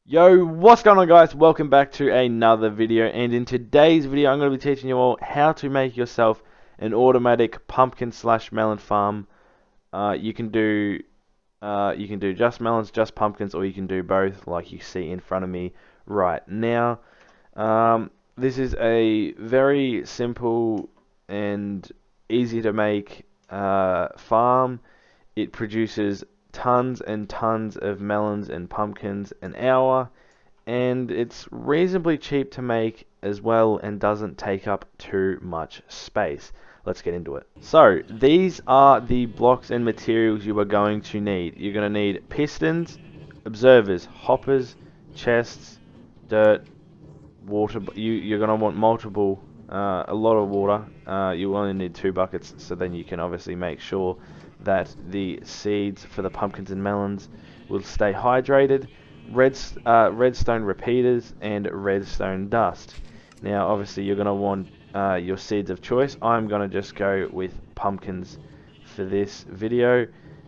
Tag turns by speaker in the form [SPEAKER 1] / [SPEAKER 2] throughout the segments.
[SPEAKER 1] Yo, what's going on guys? Welcome back to another video, and in today's video I'm going to be teaching you all how to make yourself an automatic pumpkin slash melon farm. You can do just melons, just pumpkins, or you can do both like you see in front of me right now. This is a very simple and easy to make farm. It produces tons and tons of melons and pumpkins an hour, and it's reasonably cheap to make as well and doesn't take up too much space. Let's get into it. So these are the blocks and materials you are going to need. You're going to need pistons, observers, hoppers, chests, dirt, water. You're going to want multiple, a lot of water. You only need 2 buckets, so then you can obviously make sure that the seeds for the pumpkins and melons will stay hydrated. Redstone repeaters and redstone dust. Now obviously you're going to want your seeds of choice. I'm going to just go with pumpkins for this video,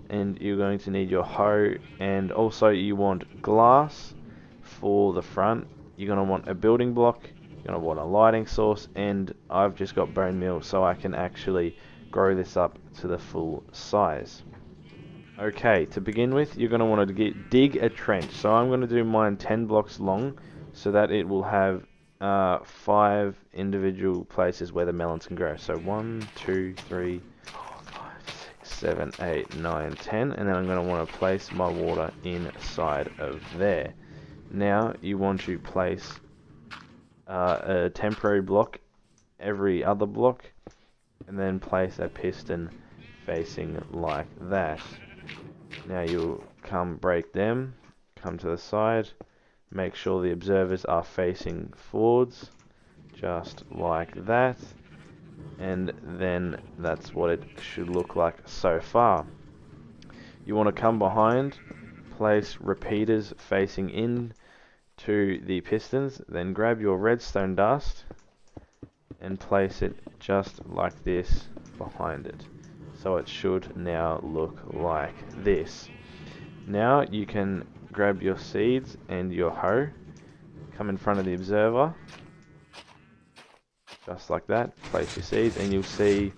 [SPEAKER 1] and you're going to need your hoe, and also you want glass for the front. You're going to want a building block, you're going to want a lighting source, and I've just got bone meal so I can actually grow this up to the full size. Okay, to begin with, you're going to want to dig a trench. So I'm going to do mine 10 blocks long so that it will have 5 individual places where the melons can grow. So 1, 2, 3, 4, 5, 6, 7, 8, 9, 10, and then I'm going to want to place my water inside of there. Now you want to place a temporary block every other block, and then place a piston facing like that. Now you'll break them, come to the side, make sure the observers are facing forwards, just like that, and then that's what it should look like so far. You want to come behind, place repeaters facing in to the pistons, then grab your redstone dust and place it just like this behind it. So it should now look like this. Now you can grab your seeds and your hoe, come in front of the observer, just like that, place your seeds, and you'll see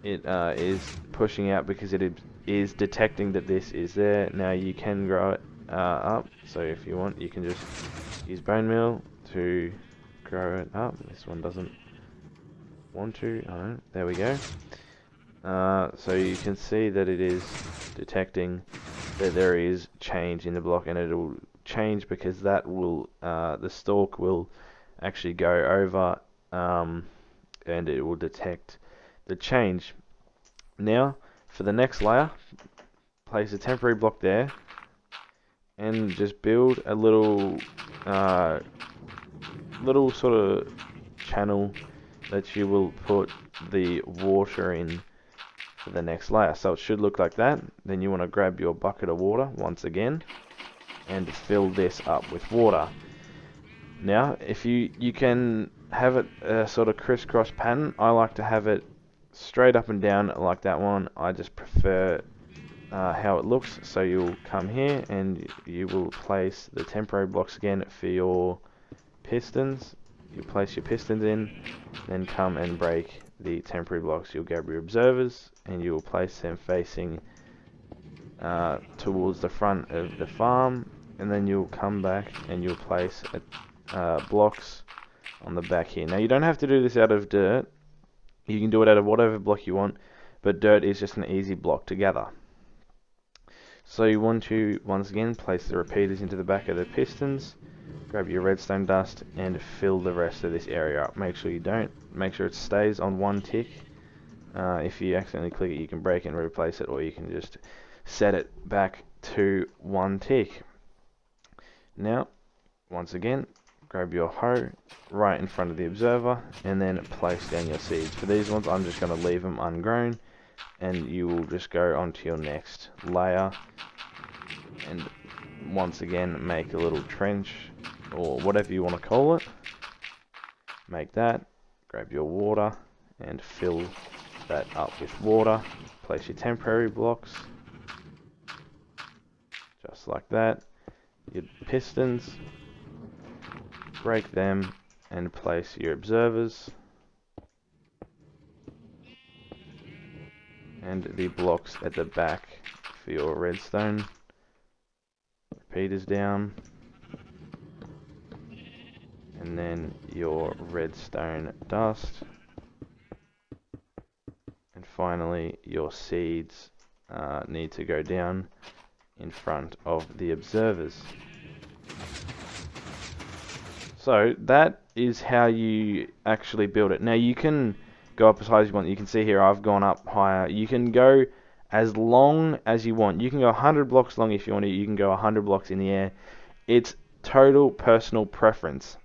[SPEAKER 1] it is pushing out because it is detecting that this is there. Now you can grow it up, so if you want you can just use bone meal to grow it up. This one doesn't want to. Alright, there we go. So you can see that it is detecting that there is change in the block, and it will change because that will the stalk will actually go over, and it will detect the change. Now for the next layer, place a temporary block there and just build a little sort of channel that you will put the water in for the next layer. So it should look like that. Then you want to grab your bucket of water once again and fill this up with water. Now if you can have it a sort of crisscross pattern. I like to have it straight up and down like that one. I just prefer how it looks. So you'll come here and you will place the temporary blocks again for your pistons. You place your pistons in, then come and break the temporary blocks. You'll grab your observers and you will place them facing towards the front of the farm, and then you'll come back and you'll place blocks on the back here. Now you don't have to do this out of dirt. You can do it out of whatever block you want, but dirt is just an easy block to gather. So you want to once again place the repeaters into the back of the pistons, grab your redstone dust and fill the rest of this area up. Make sure it stays on 1 tick. If you accidentally click it, you can break it and replace it, or you can just set it back to 1 tick. Now once again, grab your hoe right in front of the observer and then place down your seeds. For these ones I'm just going to leave them ungrown, and you will just go onto your next layer and once again make a little trench, or whatever you want to call it. Make that, grab your water and fill that up with water. Place your temporary blocks just like that. your pistons, break them, and place your observers and the blocks at the back for your redstone. Repeaters down, and then your redstone dust, and finally your seeds need to go down in front of the observers. So that is how you actually build it. Now you can go up as high as you want. You can see here I've gone up higher. You can go as long as you want. You can go 100 blocks long if you want to. You can go 100 blocks in the air. It's total personal preference.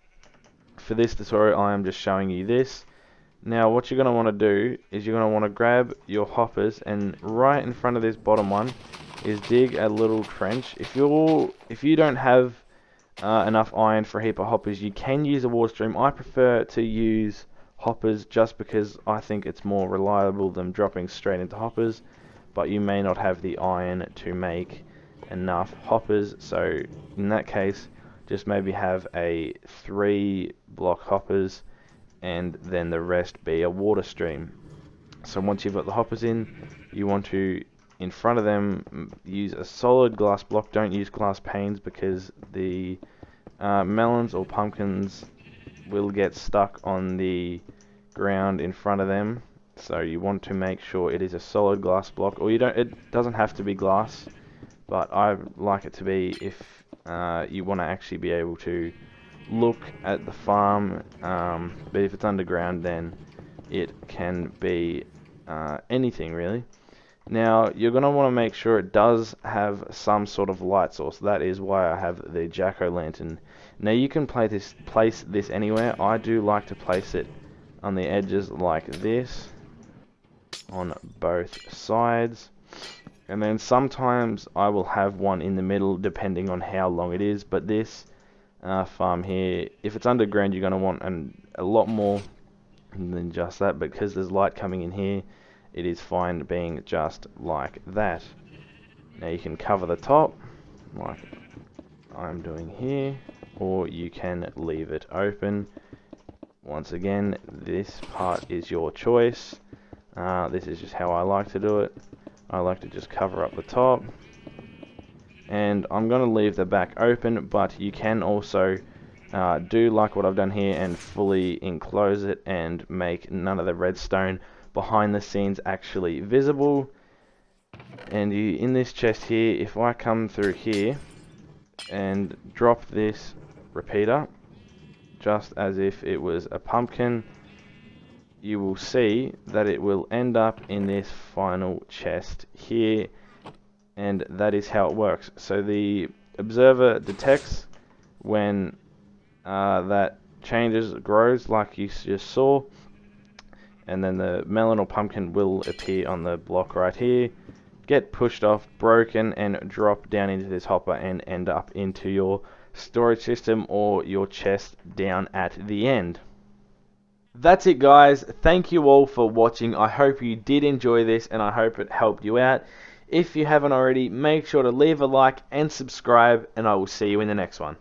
[SPEAKER 1] For this tutorial I am just showing you this. Now what you're going to want to do is you're going to want to grab your hoppers, and right in front of this bottom one is dig a little trench. If you don't have enough iron for a heap of hoppers, you can use a water stream. I prefer to use hoppers just because I think it's more reliable than dropping straight into hoppers, but you may not have the iron to make enough hoppers, so in that case just maybe have a 3-block hoppers and then the rest be a water stream. So once you've got the hoppers in, you want to, in front of them, use a solid glass block. Don't use glass panes because the melons or pumpkins will get stuck on the ground in front of them. So you want to make sure it is a solid glass block, or it doesn't have to be glass, but I like it to be if you want to actually be able to look at the farm. But if it's underground, then it can be anything really. Now you're going to want to make sure it does have some sort of light source. That is why I have the jack-o'-lantern. Now you can place this anywhere. I do like to place it on the edges like this, on both sides, and then sometimes I will have one in the middle depending on how long it is. But this farm here, if it's underground, you're going to want a lot more than just that, because there's light coming in here. It is fine being just like that. Now you can cover the top like I'm doing here, or you can leave it open. Once again, this part is your choice. This is just how I like to do it. I like to just cover up the top, and I'm going to leave the back open, but you can also do like what I've done here and fully enclose it and make none of the redstone behind the scenes actually visible. And in this chest here, if I come through here and drop this repeater just as if it was a pumpkin, you will see that it will end up in this final chest here, and that is how it works. So the observer detects when that grows like you just saw, and then the melon or pumpkin will appear on the block right here, get pushed off, broken, and drop down into this hopper and end up into your storage system or your chest down at the end. That's it guys, thank you all for watching. I hope you did enjoy this and I hope it helped you out. If you haven't already, make sure to leave a like and subscribe, and I will see you in the next one.